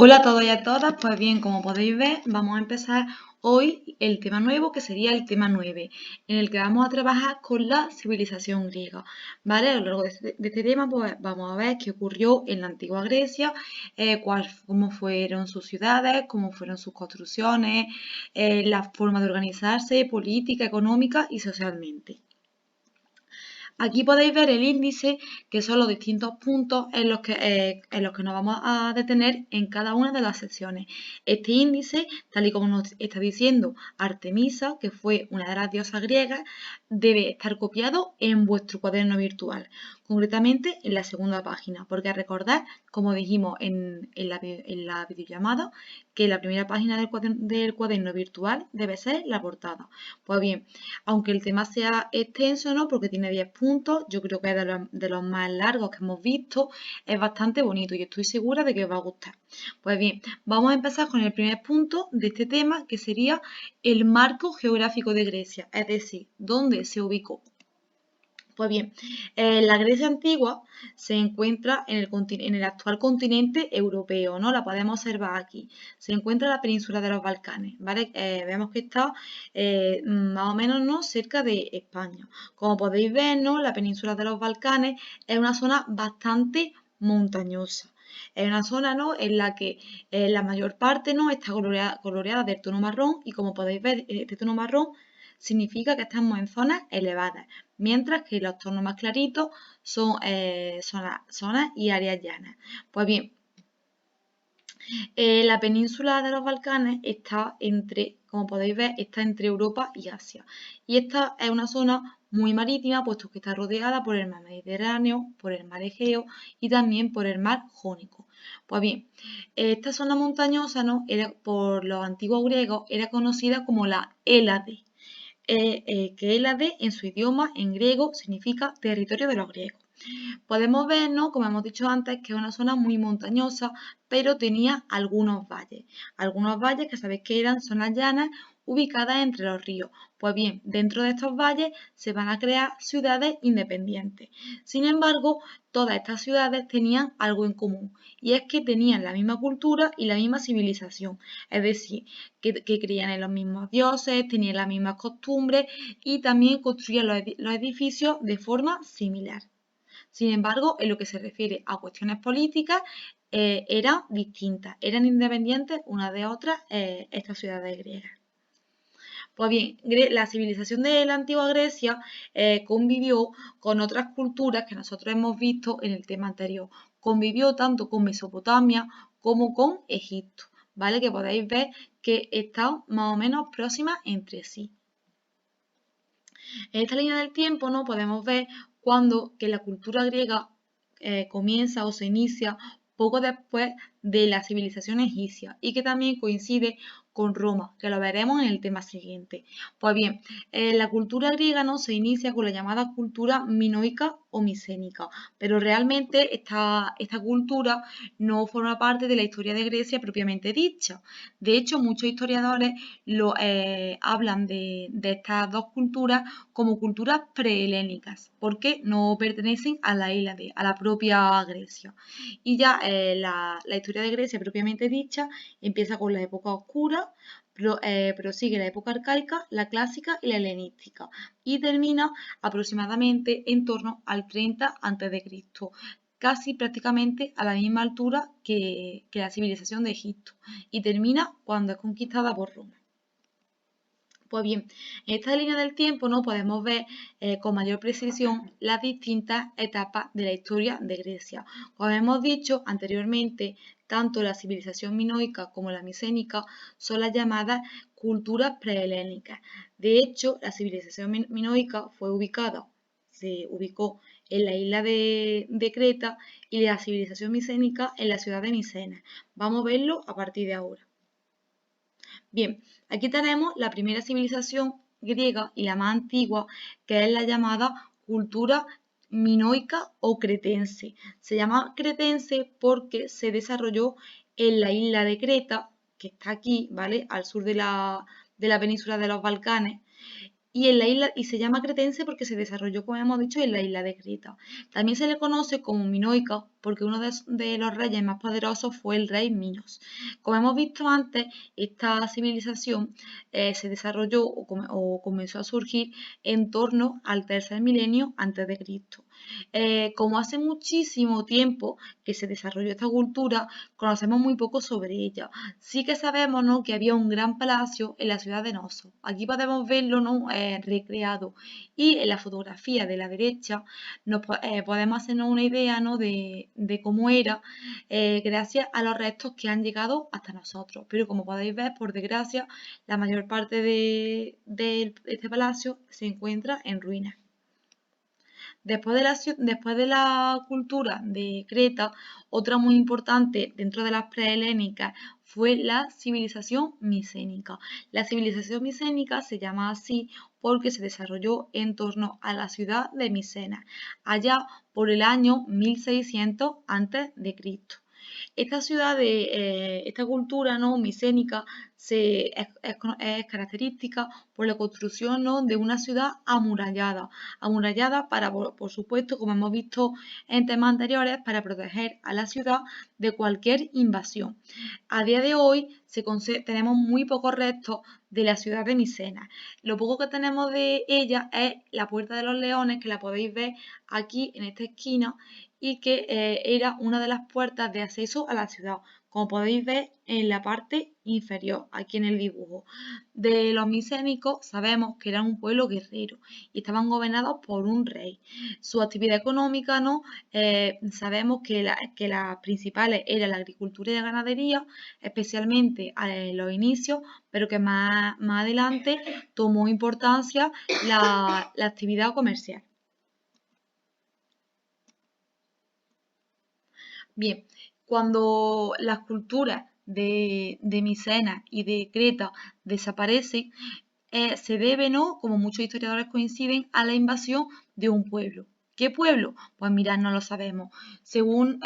Hola a todos y a todas, pues bien, como podéis ver, vamos a empezar hoy el tema nuevo, que sería el tema 9, en el que vamos a trabajar con la civilización griega, ¿vale? A lo largo de este tema, pues vamos a ver qué ocurrió en la antigua Grecia, cómo fueron sus ciudades, cómo fueron sus construcciones, la forma de organizarse política, económica y socialmente. Aquí podéis ver el índice, que son los distintos puntos en los que nos vamos a detener en cada una de las secciones. Este índice, tal y como nos está diciendo Artemisa, que fue una de las diosas griegas, debe estar copiado en vuestro cuaderno virtual, concretamente en la segunda página, porque recordad, como dijimos en la videollamada, que la primera página del cuaderno virtual debe ser la portada. Pues bien, aunque el tema sea extenso, ¿no? Porque tiene 10 puntos, yo creo que es de los más largos que hemos visto, es bastante bonito y estoy segura de que os va a gustar. Pues bien, vamos a empezar con el primer punto de este tema, que sería el marco geográfico de Grecia, es decir, dónde se ubicó. Pues bien, la Grecia antigua se encuentra en el actual continente europeo, ¿no? La podemos observar aquí. Se encuentra en la península de los Balcanes, ¿vale? Vemos que está más o menos, ¿no?, cerca de España. Como podéis ver, ¿no?, la península de los Balcanes es una zona bastante montañosa. Es una zona, ¿no?, en la que la mayor parte, ¿no?, está coloreada del tono marrón, y como podéis ver, este tono marrón significa que estamos en zonas elevadas, mientras que los tonos más claritos son zonas y áreas llanas. Pues bien, la península de los Balcanes está como podéis ver, está entre Europa y Asia. Y esta es una zona muy marítima, puesto que está rodeada por el mar Mediterráneo, por el mar Egeo y también por el mar Jónico. Pues bien, esta zona montañosa, ¿no?, por los antiguos griegos era conocida como la Hélade, que Hélade en su idioma, en griego, significa territorio de los griegos. Podemos ver, ¿no?, como hemos dicho antes, que es una zona muy montañosa, pero tenía algunos valles que sabéis que eran zonas llanas ubicadas entre los ríos. Pues bien, dentro de estos valles se van a crear ciudades independientes. Sin embargo, todas estas ciudades tenían algo en común, y es que tenían la misma cultura y la misma civilización, es decir, que creían en los mismos dioses, tenían las mismas costumbres y también construían los edificios de forma similar. Sin embargo, en lo que se refiere a cuestiones políticas, eran distintas, eran independientes unas de otras, estas ciudades griegas. Pues bien, la civilización de la antigua Grecia convivió con otras culturas que nosotros hemos visto en el tema anterior. Convivió tanto con Mesopotamia como con Egipto, ¿vale? Que podéis ver que están más o menos próximas entre sí. En esta línea del tiempo, ¿no?, podemos ver que la cultura griega comienza o se inicia poco después de la civilización egipcia, y que también coincide con Roma, que lo veremos en el tema siguiente. Pues bien, la cultura griega, ¿no?, se inicia con la llamada cultura minoica o micénica, pero realmente esta cultura no forma parte de la historia de Grecia propiamente dicha. De hecho, muchos historiadores hablan de estas dos culturas como culturas prehelénicas, porque no pertenecen a la Hélade, a la propia Grecia. Y ya la historia de Grecia propiamente dicha empieza con la época oscura, prosigue la época arcaica, la clásica y la helenística, y termina aproximadamente en torno al 30 a.C., casi prácticamente a la misma altura que la civilización de Egipto, y termina cuando es conquistada por Roma. Pues bien, en esta línea del tiempo, ¿no?, podemos ver con mayor precisión las distintas etapas de la historia de Grecia. Como hemos dicho anteriormente, tanto la civilización minoica como la micénica son las llamadas culturas prehelénicas. De hecho, la civilización minoica se ubicó en la isla de Creta, y la civilización micénica en la ciudad de Micenas. Vamos a verlo a partir de ahora. Bien, aquí tenemos la primera civilización griega y la más antigua, que es la llamada cultura minoica o cretense. Se llama cretense porque se desarrolló en la isla de Creta, que está aquí, ¿vale?, al sur de la península de los Balcanes, y se llama cretense porque se desarrolló, como hemos dicho, en la isla de Creta. También se le conoce como minoica porque uno de los reyes más poderosos fue el rey Minos. Como hemos visto antes, esta civilización se desarrolló o comenzó a surgir en torno al tercer milenio antes de Cristo. Como hace muchísimo tiempo que se desarrolló esta cultura, conocemos muy poco sobre ella. Sí que sabemos, ¿no?, que había un gran palacio en la ciudad de Noso. Aquí podemos verlo, ¿no?, recreado. Y en la fotografía de la derecha podemos hacernos una idea, ¿no?, de cómo era gracias a los restos que han llegado hasta nosotros. Pero como podéis ver, por desgracia, la mayor parte de este palacio se encuentra en ruinas. Después de la cultura de Creta, otra muy importante dentro de las prehelénicas fue la civilización micénica. La civilización micénica se llama así porque se desarrolló en torno a la ciudad de Micena, allá por el año 1600 a.C. Esta ciudad esta cultura, ¿no?, micénica es característica por la construcción, ¿no?, de una ciudad amurallada para, por supuesto, como hemos visto en temas anteriores, para proteger a la ciudad de cualquier invasión. A día de hoy tenemos muy pocos restos de la ciudad de Micena. Lo poco que tenemos de ella es la Puerta de los Leones, que la podéis ver aquí en esta esquina, y que era una de las puertas de acceso a la ciudad, como podéis ver en la parte inferior, aquí en el dibujo. De los micénicos sabemos que eran un pueblo guerrero y estaban gobernados por un rey. Su actividad económica, ¿no?, sabemos que las principales eran la agricultura y la ganadería, especialmente en los inicios, pero que más adelante tomó importancia la actividad comercial. Bien, cuando las culturas de Micena y de Creta desaparecen, se debe, ¿no?, como muchos historiadores coinciden, a la invasión de un pueblo. ¿Qué pueblo? Pues mirad, no lo sabemos. Según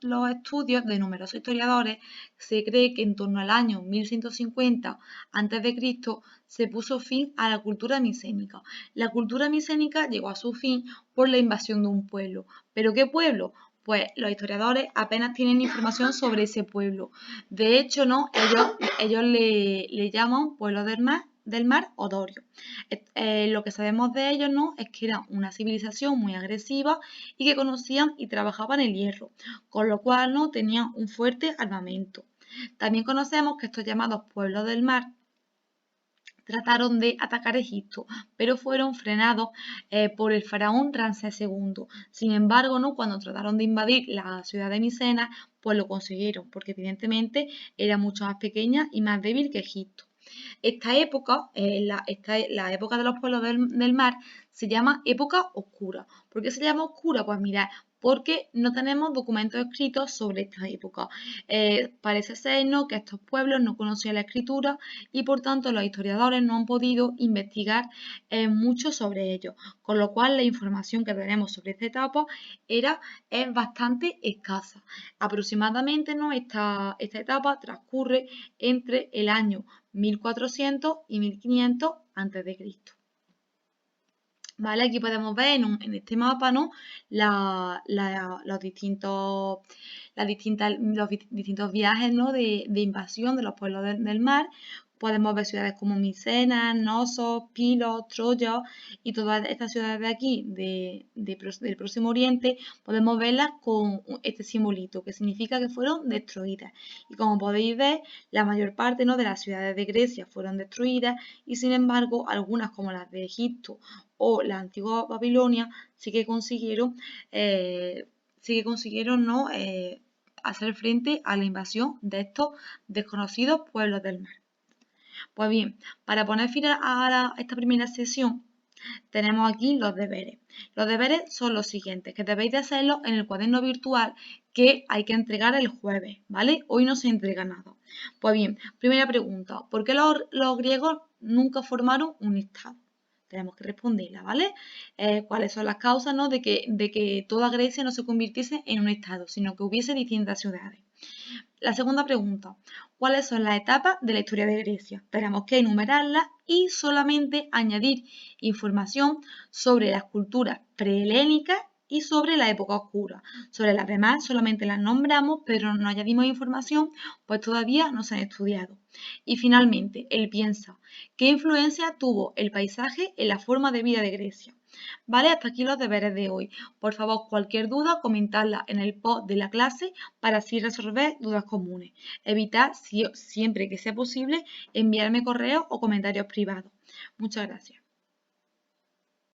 los estudios de numerosos historiadores, se cree que en torno al año 1150 a.C. se puso fin a la cultura micénica. La cultura micénica llegó a su fin por la invasión de un pueblo. ¿Pero qué pueblo? Pues los historiadores apenas tienen información sobre ese pueblo. De hecho, ¿no?, ellos le llaman pueblo del mar o Dorio. Lo que sabemos de ellos, ¿no?, es que eran una civilización muy agresiva y que conocían y trabajaban el hierro, con lo cual, ¿no?, tenían un fuerte armamento. También conocemos que estos llamados pueblos del mar trataron de atacar Egipto, pero fueron frenados por el faraón Ramsés II. Sin embargo, ¿no?, cuando trataron de invadir la ciudad de Micena, pues lo consiguieron, porque evidentemente era mucho más pequeña y más débil que Egipto. Esta época, la época de los pueblos del mar, se llama época oscura. ¿Por qué se llama oscura? Pues mirad, porque no tenemos documentos escritos sobre esta época. Parece ser, ¿no?, que estos pueblos no conocían la escritura y por tanto los historiadores no han podido investigar mucho sobre ellos, con lo cual la información que tenemos sobre esta etapa es bastante escasa. Aproximadamente, ¿no?, esta etapa transcurre entre el año 1400 y 1500 a.C. ¿Vale? Aquí podemos ver en este mapa, ¿no?, los distintos viajes, ¿no?, de invasión de los pueblos del mar. Podemos ver ciudades como Micenas, Knossos, Pilos, Troya y todas estas ciudades de aquí, del Próximo Oriente, podemos verlas con este simbolito, que significa que fueron destruidas. Y como podéis ver, la mayor parte, ¿no?, de las ciudades de Grecia fueron destruidas y sin embargo algunas como las de Egipto o la antigua Babilonia sí que consiguieron, ¿no?, hacer frente a la invasión de estos desconocidos pueblos del mar. Pues bien, para poner fin a esta primera sesión, tenemos aquí los deberes. Los deberes son los siguientes, que debéis de hacerlos en el cuaderno virtual que hay que entregar el jueves, ¿vale? Hoy no se entrega nada. Pues bien, primera pregunta, ¿por qué los griegos nunca formaron un estado? Tenemos que responderla, ¿vale? ¿Cuáles son las causas, ¿no?, de que toda Grecia no se convirtiese en un estado, sino que hubiese distintas ciudades? La segunda pregunta, ¿cuáles son las etapas de la historia de Grecia? Tenemos que enumerarlas y solamente añadir información sobre las culturas prehelénicas y sobre la época oscura. Sobre las demás solamente las nombramos, pero no añadimos información, pues todavía no se han estudiado. Y finalmente, él piensa, ¿qué influencia tuvo el paisaje en la forma de vida de Grecia? Vale, hasta aquí los deberes de hoy. Por favor, cualquier duda, comentadla en el post de la clase para así resolver dudas comunes. Evitad, siempre que sea posible, enviarme correos o comentarios privados. Muchas gracias.